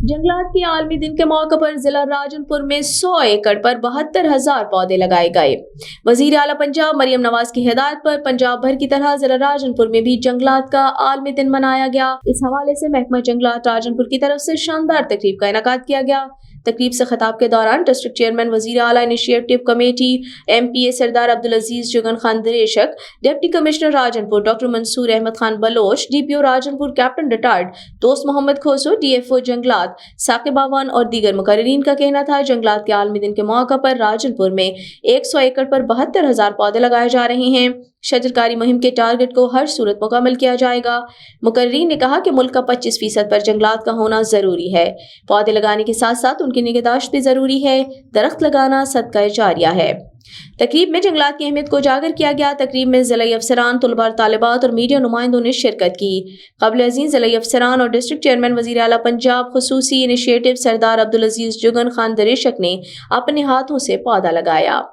जंगलात के आलमी दिन के मौके पर जिला राजनपुर में 100 एकड़ पर 72,000 पौधे लगाए गए। वजीर आला पंजाब मरियम नवाज की हिदायत पर पंजाब भर की तरह जिला राजनपुर में भी जंगलात का आलमी दिन मनाया गया। इस हवाले से महकमा जंगलात राजनपुर की तरफ से शानदार तकरीब का इनेकाद किया गया। तकरीब से खिताब के दौरान डिस्ट्रिक्ट चेयरमैन वजीर आला initiative committee MPA Sardar Abdul Aziz Jugan Khan Dreshak, deputy commissioner Rajanpur doctor Mansoor Ahmad Khan Baloch, DPO Rajanpur captain retired Dost Mohammad खोसो, DFO जंगलात साकिब आवान और दीगर मुकर्रीरीन का कहना था जंगलात के आलमी दिन के मौका पर राजनपुर में 100 एकड़ पर 72,000 पौधे लगाए जा रहे हैं। शजरकारी मुहिम के टारगेट को हर सूरत मुकम्मल किया जाएगा। मुकर्रीरीन ने कहा कि मुल्क का 25% पर जंगलात का होना जरूरी है। पौधे लगाने के साथ साथ उनकी निगहदाश्त भी जरूरी है। दरख्त लगाना सदका जारिया है। तकरीब में जंगलात की अहमियत को उजागर किया गया। तकरीब में ज़िला अफसरान, तलबा, तालिबात और मीडिया नुमाइंदों ने शिरकत की। क़ब्ल अज़ीज़ ज़िला अफसरान और डिस्ट्रिक्ट चेयरमैन वज़ीर आला पंजाब खुसूसी इनिशिएटिव सरदार अब्दुल अजीज जुगन खान दरेशक ने अपने हाथों से पौधा लगाया।